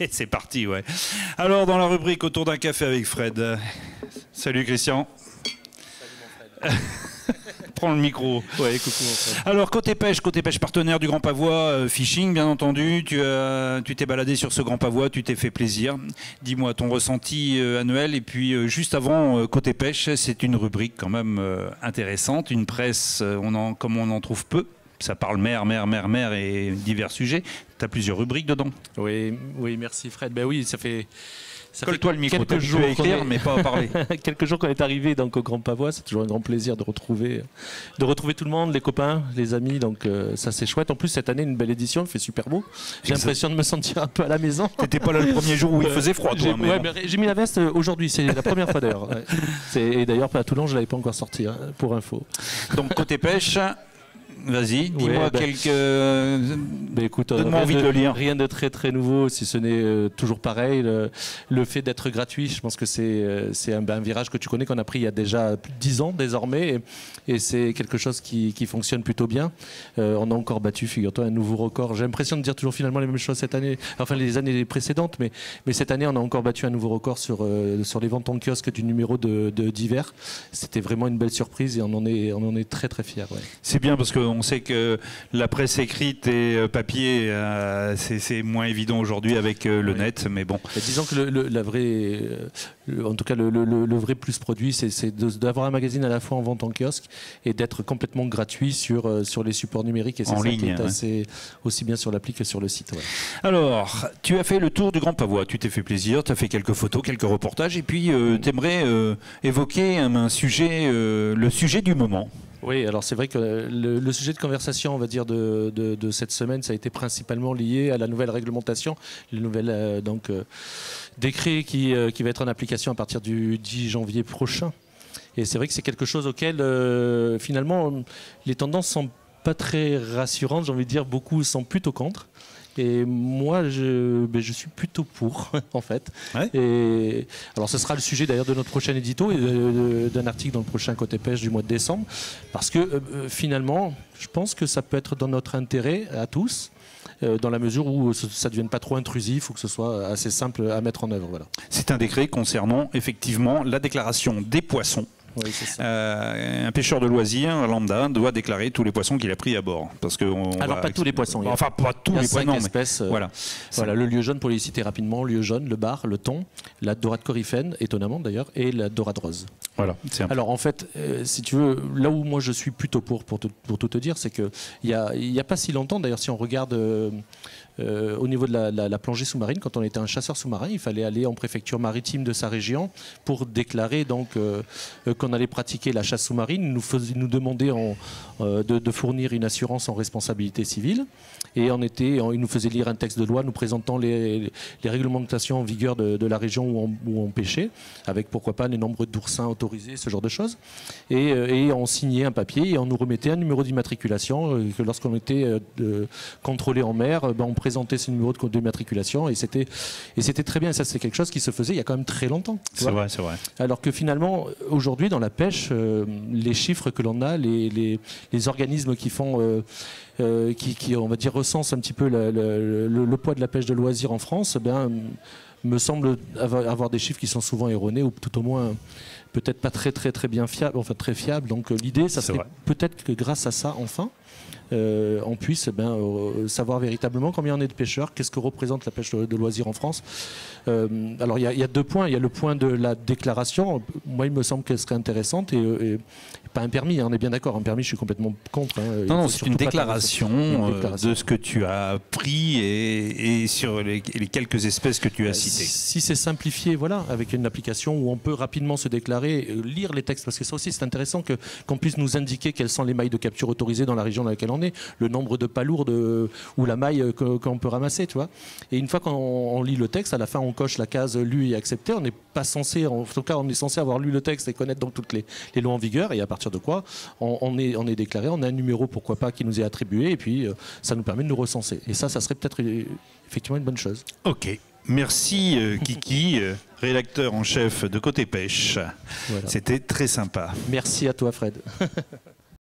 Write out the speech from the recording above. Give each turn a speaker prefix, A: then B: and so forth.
A: C'est parti, ouais. Alors, dans la rubrique Autour d'un café avec Fred. Salut Christian. Salut mon Fred. Prends le micro.
B: Ouais, coucou mon Fred.
A: Alors, côté pêche partenaire du Grand Pavois, fishing, bien entendu. Tu t'es baladé sur ce Grand Pavois, tu t'es fait plaisir. Dis-moi ton ressenti annuel. Et puis, juste avant, côté pêche, c'est une rubrique quand même intéressante. Une presse, comme on en trouve peu. Ça parle mer et divers sujets. Tu as plusieurs rubriques dedans.
B: Oui, merci Fred. Ben oui, ça fait
A: colle-toi le micro,
B: quelques jours
A: tu peux écrire, mais pas à parler.
B: Quelques jours qu'on est arrivé donc au Grand Pavois, c'est toujours un grand plaisir de retrouver tout le monde, les copains, les amis. Donc ça c'est chouette. En plus cette année une belle édition, il fait super beau. J'ai l'impression de me sentir un peu à la maison.
A: T'étais pas là le premier jour où il faisait froid, toi.
B: J'ai mis la veste aujourd'hui, c'est la première fois d'ailleurs. Ouais. Et d'ailleurs à Toulon, je l'avais pas encore sorti, hein, pour info.
A: Donc côté pêche. Vas-y, dis-moi quelques...
B: écoute,
A: donne-moi envie de le lire.
B: Rien de très nouveau, si ce n'est toujours pareil. Le fait d'être gratuit, je pense que c'est un virage que tu connais, qu'on a pris il y a déjà plus de 10 ans désormais. Et c'est quelque chose qui fonctionne plutôt bien. On a encore battu, figure-toi, un nouveau record. J'ai l'impression de dire toujours finalement les mêmes choses cette année, enfin les années précédentes, mais cette année on a encore battu un nouveau record sur les ventes en kiosque du numéro d'hiver. C'était vraiment une belle surprise et on en est très fiers. Ouais. C'est
A: bien parce que on sait que la presse écrite et papier, c'est moins évident aujourd'hui avec le net, mais bon.
B: Et disons que en tout cas le vrai plus produit, c'est d'avoir un magazine à la fois en vente en kiosque et d'être complètement gratuit sur les supports numériques. Et c'est ça qui est assez, aussi bien sur l'appli que sur le site. Ouais.
A: Alors, tu as fait le tour du Grand Pavois, tu t'es fait plaisir, tu as fait quelques photos, quelques reportages, et puis tu aimerais évoquer le sujet du moment.
B: Oui, alors c'est vrai que le sujet de conversation, on va dire, de cette semaine, ça a été principalement lié à la nouvelle réglementation, le nouvel décret qui va être en application à partir du 10 janvier prochain. Et c'est vrai que c'est quelque chose auquel, finalement, les tendances sont pas très rassurantes, j'ai envie de dire, beaucoup sont plutôt contre. Et moi, je suis plutôt pour, en fait. Ouais. Et alors, ce sera le sujet d'ailleurs de notre prochain édito et d'un article dans le prochain Côté Pêche du mois de décembre. Parce que finalement, je pense que ça peut être dans notre intérêt à tous, dans la mesure où ça ne devienne pas trop intrusif ou que ce soit assez simple à mettre en œuvre. Voilà.
A: C'est un décret concernant effectivement la déclaration des poissons.
B: Oui, c'est ça.
A: Un pêcheur de loisirs lambda doit déclarer tous les poissons qu'il a pris à bord. Parce que
B: alors pas tous les poissons.
A: Enfin pas tous les poissons.
B: Espèces. Voilà, le lieu jaune pour les citer rapidement, le lieu jaune, le bar, le thon, la dorade coryphène, étonnamment d'ailleurs, et la dorade rose.
A: Voilà.
B: Alors en fait, si tu veux, là où moi je suis plutôt pour tout te dire, c'est que il y a pas si longtemps, d'ailleurs, si on regarde au niveau de la plongée sous-marine, quand on était un chasseur sous-marin, il fallait aller en préfecture maritime de sa région pour déclarer donc qu'on allait pratiquer la chasse sous-marine. Il nous demandait de fournir une assurance en responsabilité civile et il nous faisait lire un texte de loi nous présentant les réglementations en vigueur de la région où on pêchait, avec pourquoi pas les nombres d'oursins autorisés, ce genre de choses. Et on signait un papier et on nous remettait un numéro d'immatriculation que lorsqu'on était contrôlé en mer, on présentait ce numéro d'immatriculation et c'était très bien. Ça, c'est quelque chose qui se faisait il y a quand même très longtemps.
A: C'est vrai.
B: Alors que finalement, aujourd'hui, dans la pêche, les chiffres que l'on a, les organismes qui font, qui on va dire recensent un petit peu le poids de la pêche de loisirs en France, me semble avoir des chiffres qui sont souvent erronés ou tout au moins peut-être pas très bien fiables, enfin très fiables. Donc l'idée, ça serait peut-être que grâce à ça, enfin, on puisse savoir véritablement combien on est de pêcheurs, qu'est-ce que représente la pêche de loisirs en France. Alors il y a 2 points. Il y a le point de la déclaration. Moi, il me semble qu'elle serait intéressante et pas un permis, hein, on est bien d'accord. Un permis, je suis complètement contre. Hein.
A: Non, c'est une déclaration de ce que tu as pris et sur les quelques espèces que tu as citées.
B: Si c'est simplifié, voilà, avec une application où on peut rapidement se déclarer, lire les textes, parce que ça aussi c'est intéressant qu'on puisse nous indiquer quelles sont les mailles de capture autorisées dans la région dans laquelle on est, le nombre de palourdes ou la maille qu'on peut ramasser, tu vois. Et une fois qu'on lit le texte, à la fin on coche la case lu et accepté. On n'est pas censé, en tout cas on est censé avoir lu le texte et connaître donc toutes les lois en vigueur, et à partir de quoi on est déclaré, on a un numéro pourquoi pas qui nous est attribué, et puis ça nous permet de nous recenser. Et ça serait peut-être effectivement une bonne chose.
A: Ok. Merci Kiki, rédacteur en chef de Côté Pêche. Voilà. C'était très sympa.
B: Merci à toi Fred.